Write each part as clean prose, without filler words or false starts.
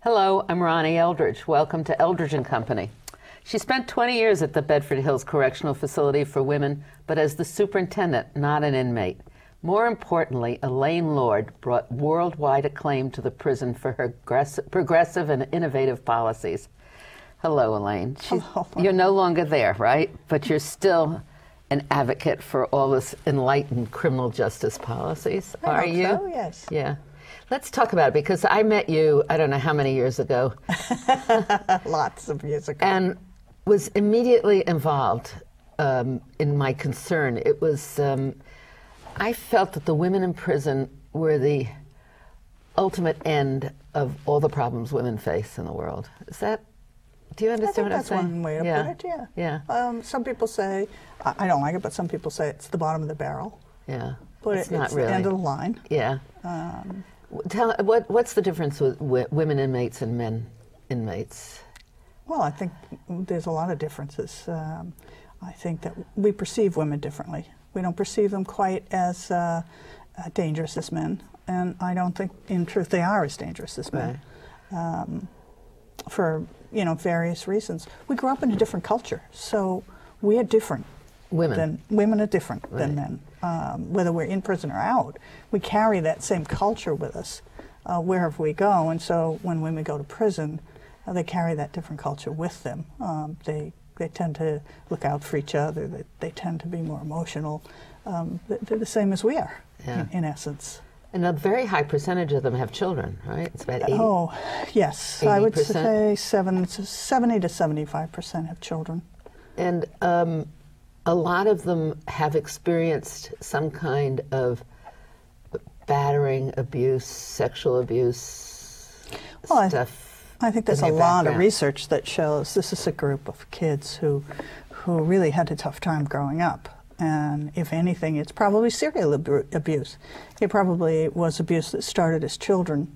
Hello, I'm Ronnie Eldridge. Welcome to Eldridge and Company. She spent 20 years at the Bedford Hills Correctional Facility for women, but as the superintendent, not an inmate. More importantly, Elaine Lord brought worldwide acclaim to the prison for her progressive and innovative policies. Hello, Elaine. Hello. You're no longer there, right? But you're still an advocate for all this enlightened criminal justice policies, are you? So, yes. Yeah. Let's talk about it, because I met you, I don't know how many years ago. Lots of years ago. And was immediately involved in my concern. It was, I felt that the women in prison were the ultimate end of all the problems women face in the world. Is that, do you understand what I'm saying? That's one way to put it, yeah. Yeah. Some people say, I don't like it, but some people say it's the bottom of the barrel. Yeah. But it's not it's really the end of the line. Yeah. What's the difference with women inmates and men inmates? Well, I think there's a lot of differences. I think that we perceive women differently. We don't perceive them quite as dangerous as men, and I don't think, in truth, they are as dangerous as men. Right. For various reasons. We grew up in a different culture, so we are different. Women are different than men. Whether we're in prison or out, we carry that same culture with us wherever we go, and so when women go to prison, they carry that different culture with them. They tend to look out for each other. They tend to be more emotional. They're the same as we are, in essence. And a very high percentage of them have children, right? It's about 80%. Oh, yes. 80%? I would say 70 to 75% have children. And a lot of them have experienced some kind of battering, abuse, sexual abuse stuff. I think there's a lot of research that shows this is a group of kids who really had a tough time growing up. And if anything, it's probably serial abuse. It probably was abuse that started as children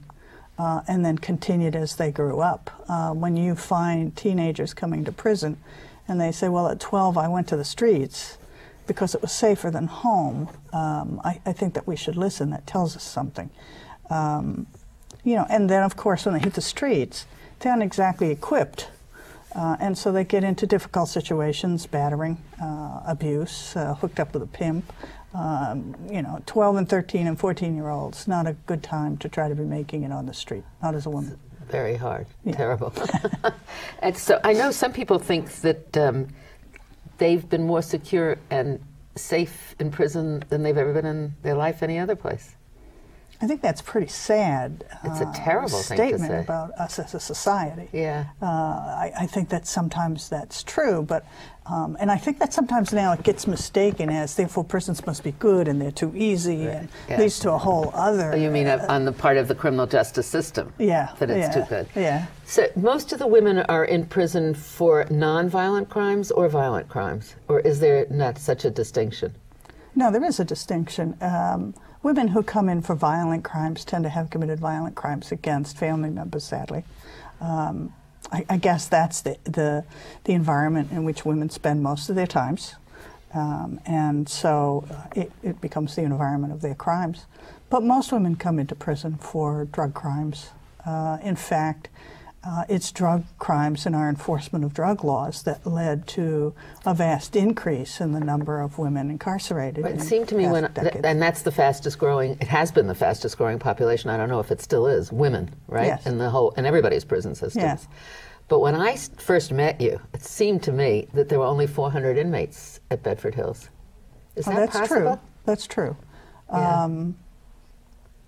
and then continued as they grew up. When you find teenagers coming to prison and they say, well, at 12 I went to the streets because it was safer than home, I think that we should listen. That tells us something. And then, of course, when they hit the streets, they aren't exactly equipped. And so they get into difficult situations, battering, abuse, hooked up with a pimp. 12 and 13 and 14-year-olds, not a good time to try to be making it on the street, not as a woman. Very hard, terrible. And so I know some people think that they've been more secure and safe in prison than they've ever been in their life any other place. I think that's pretty sad. It's a terrible thing to say. Statement about us as a society. Yeah. I think that sometimes that's true, but and I think that sometimes now it gets mistaken as therefore prisons must be good and they're too easy and leads to a whole other. Oh, you mean on the part of the criminal justice system? Yeah. That it's too good. Yeah. So most of the women are in prison for non-violent crimes or violent crimes, or is there not such a distinction? No, there is a distinction. Women who come in for violent crimes tend to have committed violent crimes against family members, sadly. I guess that's the environment in which women spend most of their times. And so it becomes the environment of their crimes. But most women come into prison for drug crimes. In fact, it's drug crimes and our enforcement of drug laws that led to a vast increase in the number of women incarcerated. But it seemed to me and that's the fastest growing, it has been the fastest growing population, I don't know if it still is, women, right? Yes. In everybody's prison systems. Yes. But when I first met you, it seemed to me that there were only 400 inmates at Bedford Hills. Is that that's possible? True. That's true. Yeah.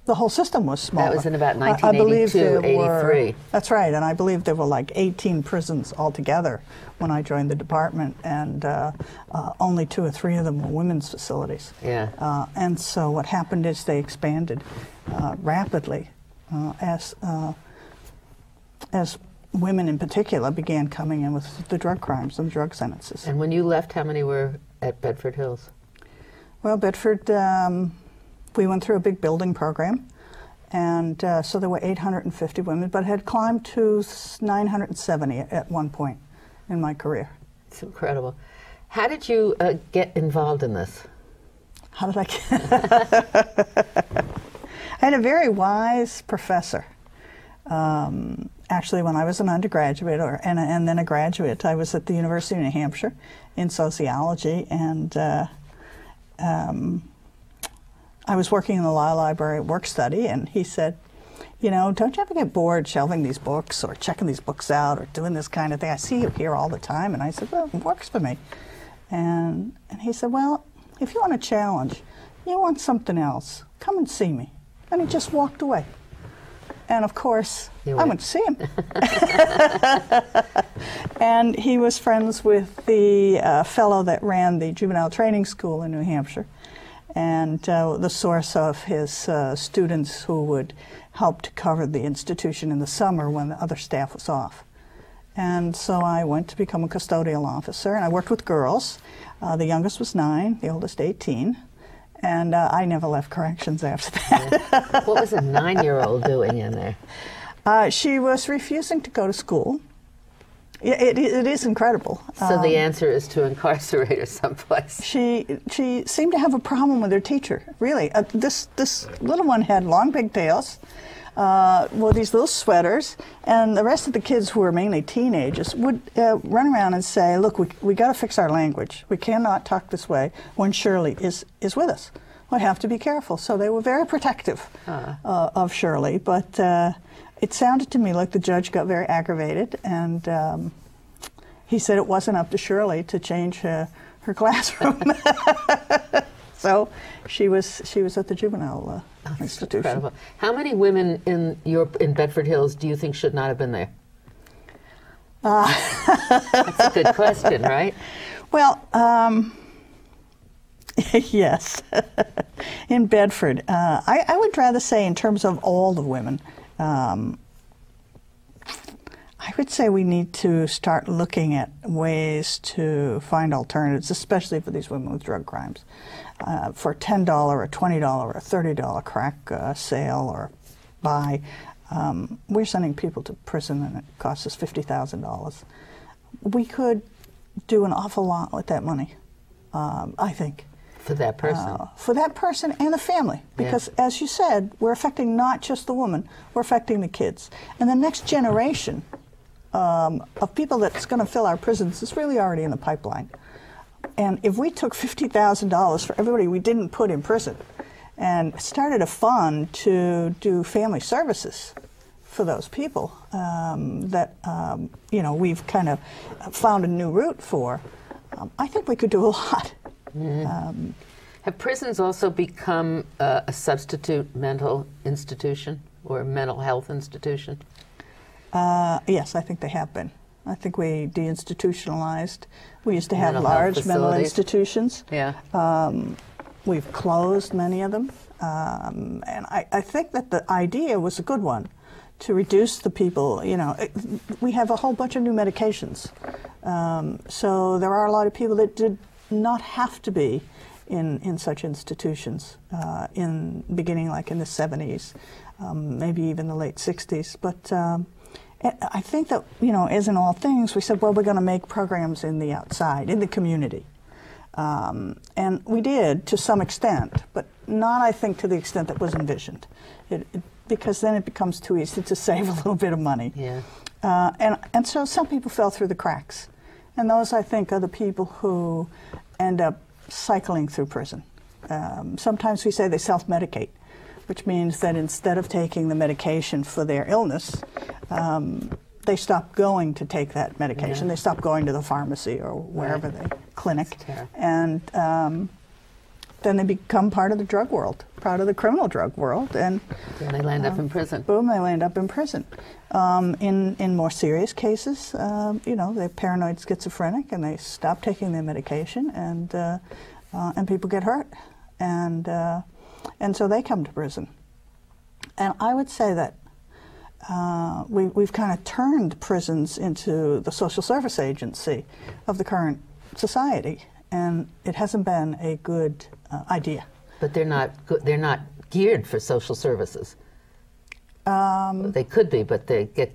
The whole system was smaller. That was in about 1982, 83. That's right, and I believe there were like 18 prisons altogether when I joined the department, and only 2 or 3 of them were women's facilities. Yeah. And so what happened is they expanded rapidly as women in particular began coming in with the drug crimes and drug sentences. And when you left, how many were at Bedford Hills? Well, Bedford, we went through a big building program, and so there were 850 women, but it had climbed to 970 at one point in my career. It's incredible. How did you get involved in this? How did I get I had a very wise professor actually, when I was an undergraduate and then a graduate, I was at the University of New Hampshire in sociology, and I was working in the law library work study, and he said, you know, don't you ever get bored shelving these books or checking these books out or doing this kind of thing? I see you here all the time. And I said, well, it works for me. And he said, well, if you want a challenge, you want something else, come and see me. And he just walked away. And of course, I went to see him. And he was friends with the fellow that ran the juvenile training school in New Hampshire, and the source of his students who would help to cover the institution in the summer when the other staff was off. And so I went to become a custodial officer, and I worked with girls. The youngest was 9, the oldest 18. And I never left corrections after that. Yeah. What was a 9-year-old doing in there? She was refusing to go to school. It is incredible. So the answer is to incarcerate her someplace. She seemed to have a problem with her teacher, really. This little one had long pigtails, wore these little sweaters, and the rest of the kids, who were mainly teenagers, would run around and say, look, we got to fix our language. We cannot talk this way when Shirley is with us. We have to be careful. So they were very protective of Shirley, but it sounded to me like the judge got very aggravated, and he said it wasn't up to Shirley to change her classroom. So she was at the juvenile institution. Incredible. How many women in Bedford Hills do you think should not have been there? That's a good question, right? Well, yes. In Bedford, I would rather say in terms of all the women, I would say we need to start looking at ways to find alternatives, especially for these women with drug crimes. For a $10 or $20 or $30 crack sale or buy, we're sending people to prison and it costs us $50,000. We could do an awful lot with that money, I think. For that person. For that person and the family. Because, as you said, we're affecting not just the woman, we're affecting the kids. And the next generation of people that's going to fill our prisons is really already in the pipeline. And if we took $50,000 for everybody we didn't put in prison and started a fund to do family services for those people that, you know, we've kind of found a new route for, I think we could do a lot. Mm-hmm. Have prisons also become a substitute mental institution or mental health institution? Yes, I think they have been. I think we deinstitutionalized. We used to have Mental large health mental facilities. institutions. Yeah. We've closed many of them. And I think that the idea was a good one, to reduce the people. You know, we have a whole bunch of new medications. So there are a lot of people that did not have to be in such institutions beginning like in the 70s, maybe even the late 60s. But I think that, you know, as in all things, we said, well, we're going to make programs in the outside, in the community. And we did to some extent, but not, I think, to the extent that was envisioned. Because then it becomes too easy to save a little bit of money. Yeah. And so some people fell through the cracks. And those, I think, are the people who end up cycling through prison. Sometimes we say they self-medicate, which means that instead of taking the medication for their illness, they stop going to take that medication. Yeah. They stop going to the pharmacy or wherever they clinic. And then they become part of the drug world, part of the criminal drug world. And then they land up in prison. Boom, they land up in prison. In more serious cases, you know, they're paranoid schizophrenic and they stop taking their medication, and people get hurt. And so they come to prison. And I would say that we've kind of turned prisons into the social service agency of the current society, and it hasn't been a good idea. But they're not they're not geared for social services. They could be, but they get,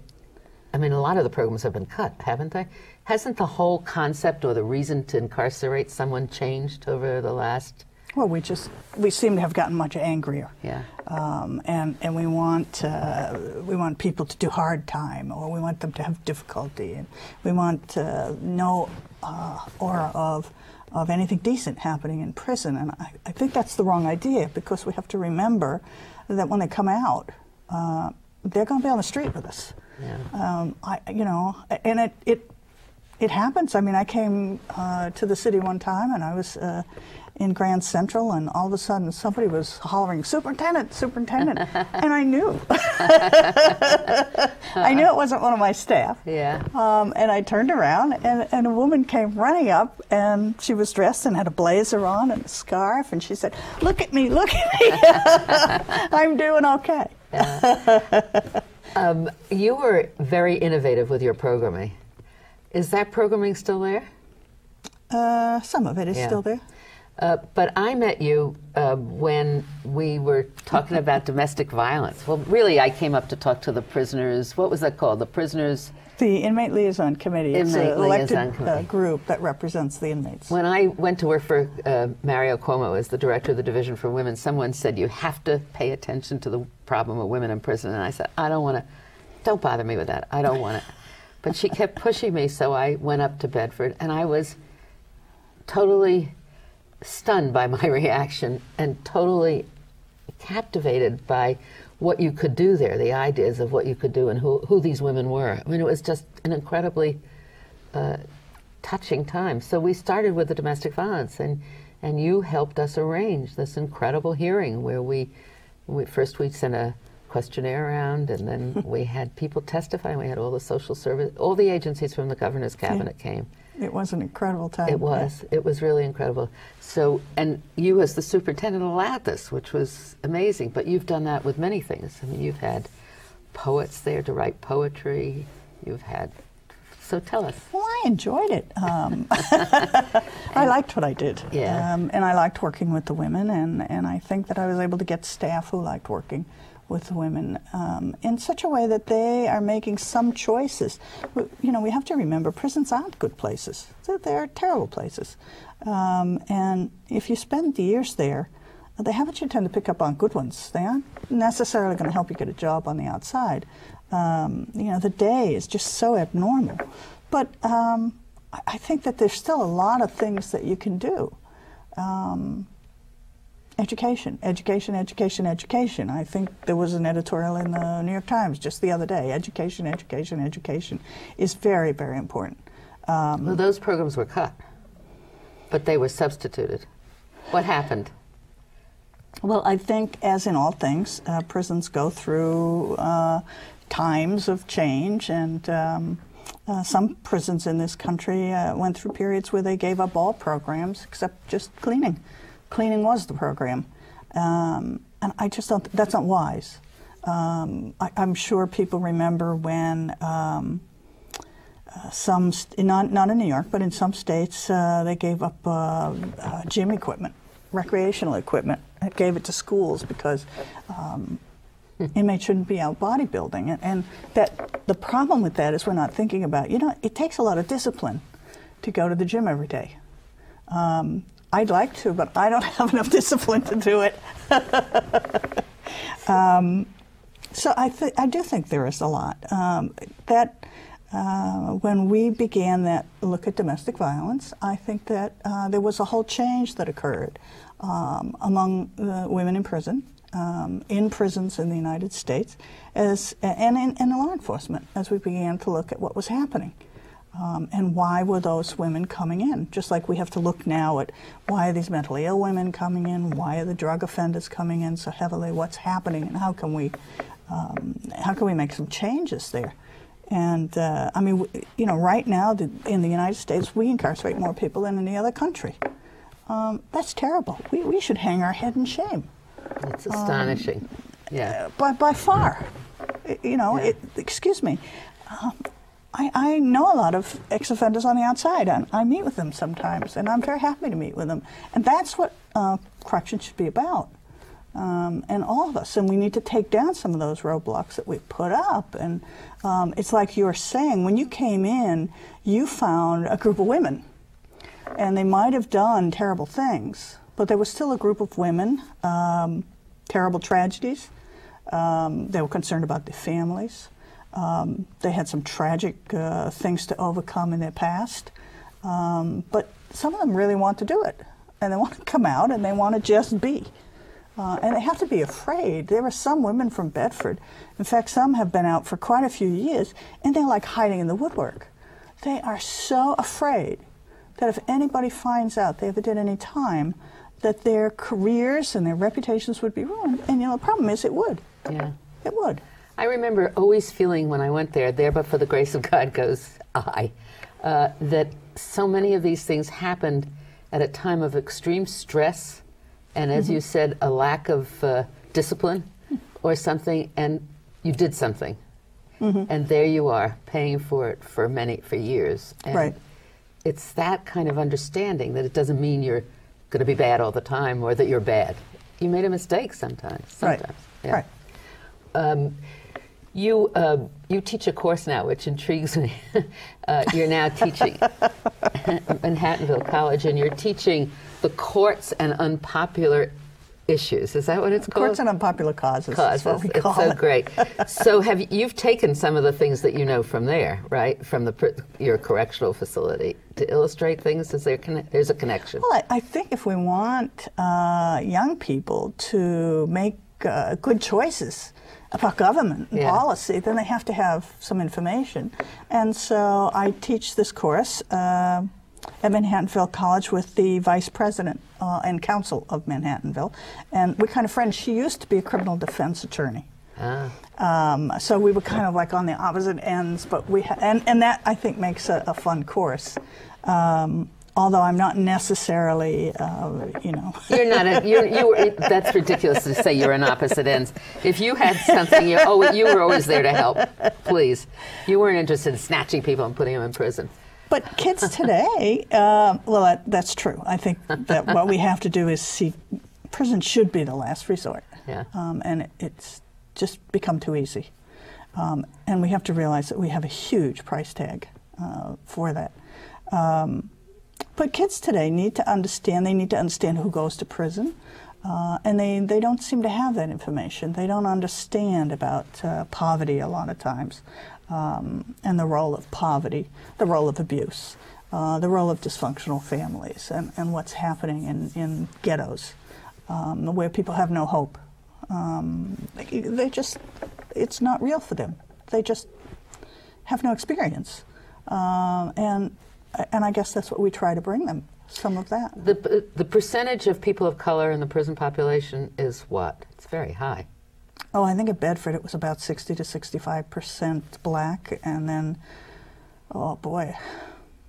I mean, a lot of the programs have been cut, haven't they? Hasn't the whole concept or the reason to incarcerate someone changed over the last Well, we seem to have gotten much angrier. Yeah. And we want people to do hard time, or we want them to have difficulty, and we want no aura of anything decent happening in prison. And I think that's the wrong idea, because we have to remember that when they come out, they're going to be on the street with us. Yeah. And it happens. I mean, I came to the city one time, and I was in Grand Central, and all of a sudden somebody was hollering, "Superintendent, superintendent," and I knew. I knew it wasn't one of my staff. Yeah. And I turned around, and a woman came running up, and she was dressed and had a blazer on and a scarf, and she said, "Look at me, look at me. I'm doing okay." Yeah. You were very innovative with your programming. Is that programming still there? Some of it is still there. But I met you when we were talking about domestic violence. Well, really, I came up to talk to the prisoners. What was that called? The prisoners? The Inmate Liaison Committee. It's an elected committee. Group that represents the inmates. When I went to work for Mario Cuomo as the director of the Division for Women, someone said, "You have to pay attention to the problem of women in prison." And I said, "I don't want to. Don't bother me with that. I don't want it." But she kept pushing me, so I went up to Bedford, and I was totally stunned by my reaction and totally captivated by what you could do there, the ideas of what you could do and who these women were. I mean, it was just an incredibly touching time. So we started with the domestic violence, and you helped us arrange this incredible hearing where we first sent a questionnaire around, and then we had people testify, and we had all the social service, all the agencies from the governor's cabinet came. It was an incredible time. It was. Yeah. It was really incredible. So, and you as the superintendent allowed this, which was amazing, but you've done that with many things. I mean, you've had poets there to write poetry. You've had, so tell us. Well, I enjoyed it. I liked what I did. Yeah. And I liked working with the women, and I think that I was able to get staff who liked working with the women in such a way that they are making some choices. You know, we have to remember prisons aren't good places. They're terrible places. And if you spend years there, they have a tend to pick up on good ones. They aren't necessarily going to help you get a job on the outside. You know, the day is just so abnormal. But I think that there's still a lot of things that you can do. Education, education, education, education. I think there was an editorial in the New York Times just the other day. Education, education, education is very, very important. Well, those programs were cut, but they were substituted. What happened? Well, I think, as in all things, prisons go through times of change, and some prisons in this country went through periods where they gave up all programs except just cleaning. Cleaning was the program, and I just don't. That's not wise. I'm sure people remember when not in New York, but in some states, they gave up gym equipment, recreational equipment. It gave it to schools because inmates shouldn't be out bodybuilding, and that the problem with that is we're not thinking about. You know, it takes a lot of discipline to go to the gym every day. I'd like to, but I don't have enough discipline to do it. So I do think there is a lot. When we began that look at domestic violence, I think that there was a whole change that occurred among women in prison, in prisons in the United States, and in law enforcement, as we began to look at what was happening. And why were those women coming in? Just like we have to look now at why are these mentally ill women coming in? Why are the drug offenders coming in so heavily? What's happening, and how can we make some changes there? And I mean, you know, right now in the United States, we incarcerate more people than any other country. That's terrible. We should hang our head in shame. It's astonishing. Yeah. By far, you know. Yeah. Excuse me. I know a lot of ex-offenders on the outside, and I meet with them sometimes, and I'm very happy to meet with them. And that's what corrections should be about, and all of us. And we need to take down some of those roadblocks that we put up. And it's like you were saying, when you came in, you found a group of women, and they might have done terrible things, but there was still a group of women, terrible tragedies. They were concerned about their families. They had some tragic things to overcome in their past. But some of them really want to do it. And they want to come out and they want to just be. And they have to be afraid. There are some women from Bedford. In fact, some have been out for quite a few years, and they're like hiding in the woodwork. They are so afraid that if anybody finds out they ever did any time, that their careers and their reputations would be ruined. And, you know, the problem is it would. Yeah. It would. I remember always feeling when I went there but for the grace of God goes I, that so many of these things happened at a time of extreme stress and, as you said, a lack of discipline or something, and you did something. And there you are, paying for it for years. And right. It's that kind of understanding that it doesn't mean you're going to be bad all the time or that you're bad. You made a mistake sometimes. Right. Yeah. Right. You teach a course now, which intrigues me. You're now teaching at Manhattanville College, and you're teaching the courts and unpopular issues. Is that what it's called? Courts and Unpopular Causes. Is what we call it's so it. great. So you've taken some of the things that you know from there, right? From your correctional facility to illustrate things. There's a connection. Well, I think if we want young people to make good choices about government and policy, then they have to have some information. And so I teach this course at Manhattanville College with the vice president and counsel of Manhattanville. And we're kind of friends. She used to be a criminal defense attorney. So we were kind of like on the opposite ends, but and that I think makes a fun course. Although I'm not necessarily, you know. You're not. That's ridiculous to say you're on opposite ends. If you had something, you were always there to help. Please, you weren't interested in snatching people and putting them in prison. But kids today, well, that's true. I think that what we have to do is see prison should be the last resort. Yeah. And it's just become too easy. And we have to realize that we have a huge price tag for that. But kids today need to understand. They need to understand who goes to prison. And they don't seem to have that information. They don't understand about poverty a lot of times. And the role of poverty, the role of abuse, the role of dysfunctional families, and what's happening in ghettos, where people have no hope. It's not real for them. They just have no experience. And I guess that's what we try to bring them, some of that. The percentage of people of color in the prison population is what? It's very high. Oh, I think at Bedford it was about 60 to 65% black, and then, oh boy,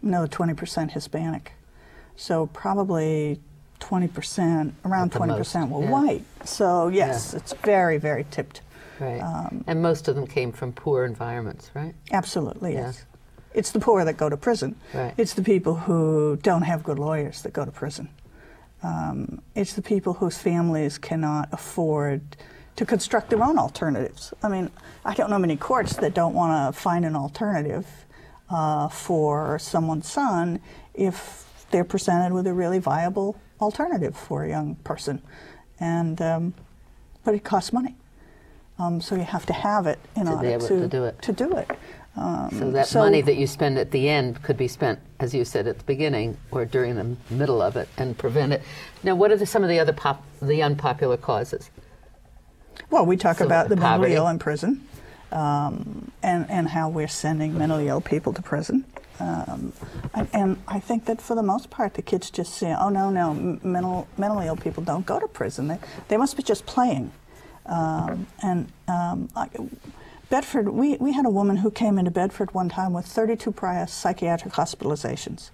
another 20% Hispanic. So probably 20%, around 20% were white. So yes, it's very, very tipped. Right. And most of them came from poor environments, right? Absolutely, yes. It's the poor that go to prison. Right. It's the people who don't have good lawyers that go to prison. It's the people whose families cannot afford to construct their own alternatives. I mean, I don't know many courts that don't want to find an alternative for someone's son if they're presented with a really viable alternative for a young person. And but it costs money. So you have to have it in order to do it. So that money that you spend at the end could be spent, as you said, at the beginning or during the middle of it and prevent it. Now, what are some of the other unpopular causes? Well, we talk about the mentally ill in prison and how we're sending mentally ill people to prison. And I think that for the most part, the kids just say, oh, no, mentally ill people don't go to prison. They must be just playing. Bedford, we had a woman who came into Bedford one time with 32 prior psychiatric hospitalizations.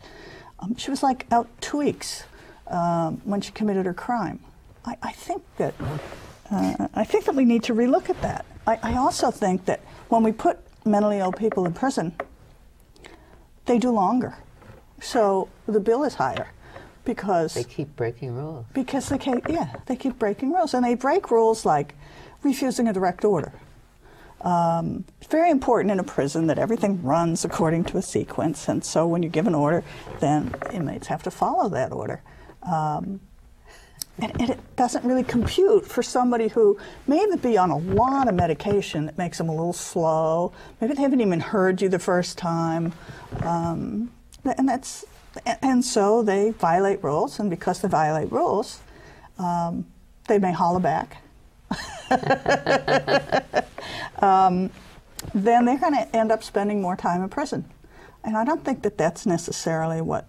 She was like out 2 weeks when she committed her crime. I think that we need to relook at that. I also think that when we put mentally ill people in prison, they do longer. So the bill is higher because they keep breaking rules. Because they keep breaking rules, and they break rules like refusing a direct order. It's very important in a prison that everything runs according to a sequence, and so when you give an order, then inmates have to follow that order. and it doesn't really compute for somebody who may be on a lot of medication that makes them a little slow. Maybe they haven't even heard you the first time, and so they violate rules, and because they violate rules, they may holler back. Then they're going to end up spending more time in prison, and I don't think that that's necessarily what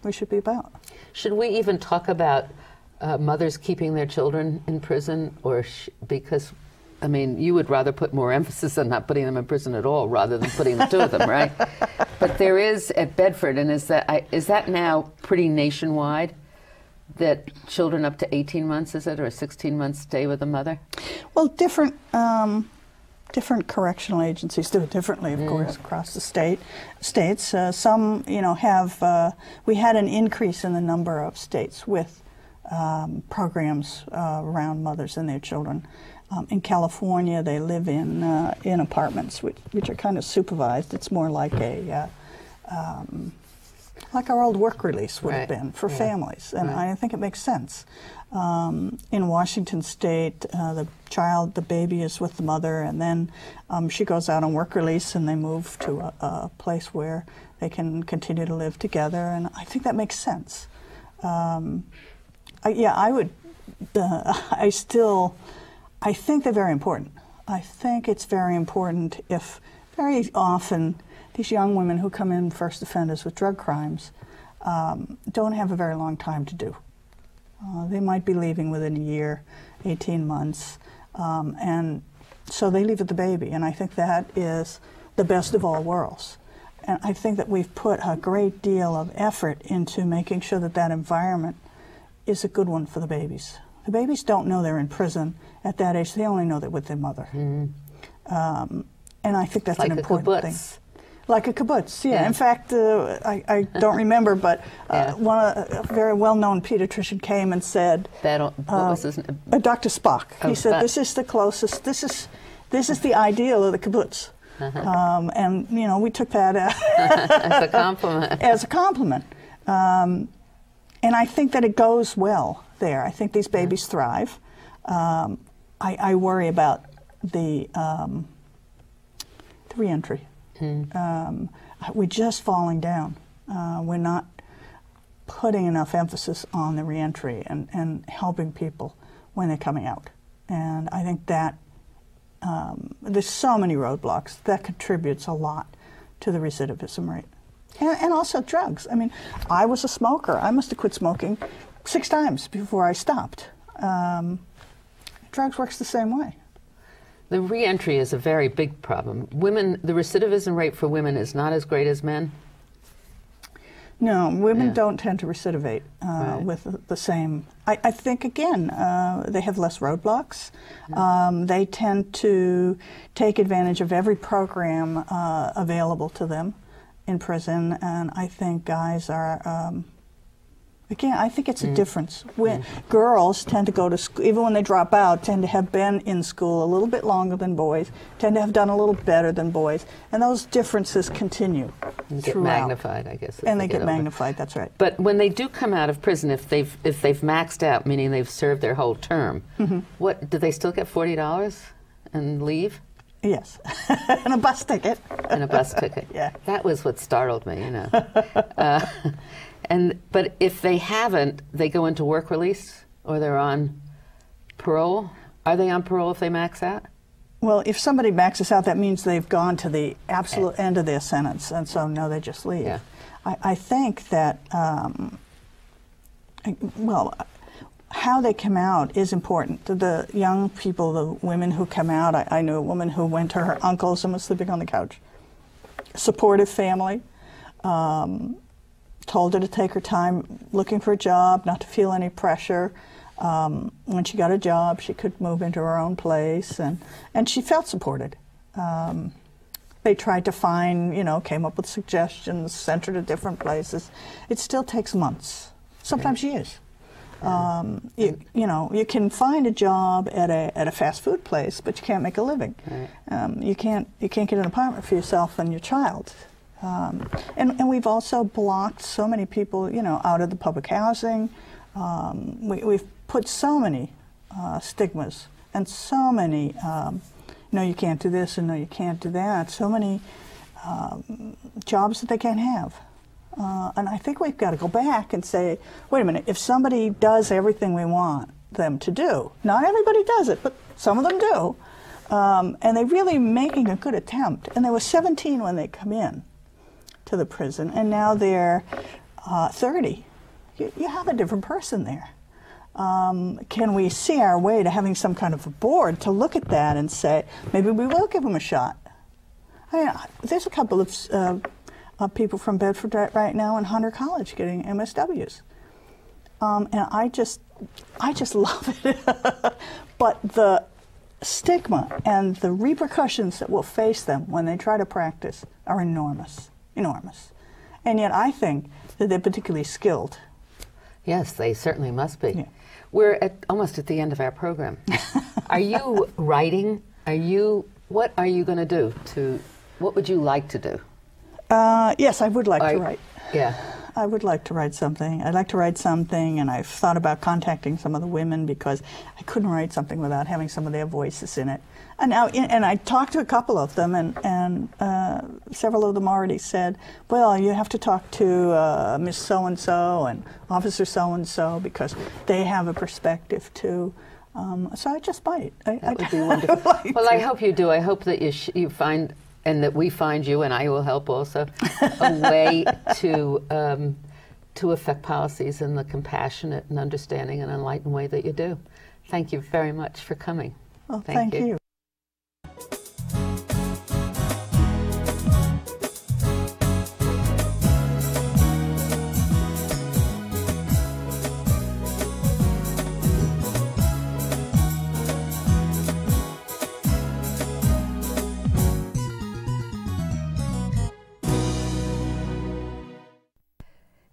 we should be about. Should we even talk about mothers keeping their children in prison, or because, I mean, you would rather put more emphasis on not putting them in prison at all rather than putting the two of them, right? But there is at Bedford, and is that now pretty nationwide, that children up to 18 months, is it, or 16 months stay with the mother? Well, different correctional agencies do it differently, of course, across the states. Some, have, we had an increase in the number of states with programs around mothers and their children. In California, they live in apartments, which are kind of supervised. It's more like like our old work release would have been for families, and I think it makes sense. In Washington State, the baby is with the mother, and then she goes out on work release, and they move to a place where they can continue to live together, and I think that makes sense. I think they're very important. I think it's very important if very often these young women who come in first offenders with drug crimes don't have a very long time to do. They might be leaving within a year, 18 months, and so they leave with the baby, and I think that is the best of all worlds. And I think that we've put a great deal of effort into making sure that that environment is a good one for the babies. The babies don't know they're in prison at that age. They only know they're with their mother. And I think that's an important thing. Like a kibbutz, yeah. In fact, I don't remember, but a very well-known pediatrician came and said, what was his name? Dr. Spock. He said, this is the closest, this is the ideal of the kibbutz. And, we took that as a compliment. As a compliment. And I think that it goes well there. I think these babies thrive. I worry about the reentry. We're just falling down. We're not putting enough emphasis on the reentry and helping people when they're coming out. And I think that there's so many roadblocks that contributes a lot to the recidivism rate. And also drugs. I mean, I was a smoker. I must have quit smoking 6 times before I stopped. Drugs works the same way. The reentry is a very big problem. The recidivism rate for women is not as great as men? No, women don't tend to recidivate with the same. I think, again, they have less roadblocks. They tend to take advantage of every program available to them in prison, and I think guys are, again, I think it's a difference. Girls tend to go to school, even when they drop out, tend to have been in school a little bit longer than boys, tend to have done a little better than boys, and those differences continue throughout. Get magnified, I guess. And they get magnified, that's right. But when they do come out of prison, if they've maxed out, meaning they've served their whole term, what do they still get $40 and leave? Yes, and a bus ticket. And a bus ticket. Yeah. That was what startled me, But if they haven't, they go into work release, or they're on parole. Are they on parole if they max out? Well, if somebody maxes out, that means they've gone to the absolute end of their sentence, and so no, they just leave. Yeah. I think that, how they come out is important. The young people, the women who come out, I knew a woman who went to her uncle's and was sleeping on the couch. Supportive family. Told her to take her time looking for a job, not to feel any pressure. When she got a job, she could move into her own place, and she felt supported. They tried to find, came up with suggestions, sent her to different places. It still takes months, sometimes years. You can find a job at a fast food place, but you can't make a living. You can't get an apartment for yourself and your child. And we've also blocked so many people, out of the public housing. We've put so many stigmas and so many, no, you can't do this and no, you can't do that, so many jobs that they can't have. And I think we've got to go back and say, wait a minute, if somebody does everything we want them to do, not everybody does it, but some of them do, and they're really making a good attempt. And they were 17 when they come in to the prison, and now they're 30. You have a different person there. Can we see our way to having some kind of a board to look at that and say, maybe we will give them a shot? I mean, there's a couple of people from Bedford right now in Hunter College getting MSWs. And I just love it. But the stigma and the repercussions that will face them when they try to practice are enormous, enormous. And yet I think that they're particularly skilled. Yes, they certainly must be. Yeah. We're almost at the end of our program. Are you writing? What are you going to do? What would you like to do? Yes, I would like to write. Yeah. I would like to write something. I'd like to write something, and I've thought about contacting some of the women because I couldn't write something without having some of their voices in it. And now, and I talked to a couple of them, and several of them already said, well, you have to talk to Miss So-and-so and Officer So-and-so because they have a perspective too. So I just might. That would be wonderful. Well, I hope you do. I hope that you find, and that we find you, and I will help also, a way to affect policies in the compassionate and understanding and enlightened way that you do. Thank you very much for coming. Well, thank you.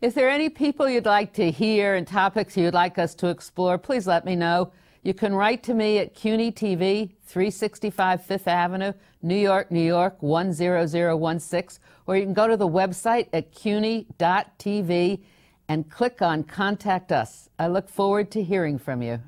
If there are any people you'd like to hear and topics you'd like us to explore, please let me know. You can write to me at CUNY TV, 365 Fifth Avenue, New York, New York, 10016, or you can go to the website at cuny.tv and click on Contact Us. I look forward to hearing from you.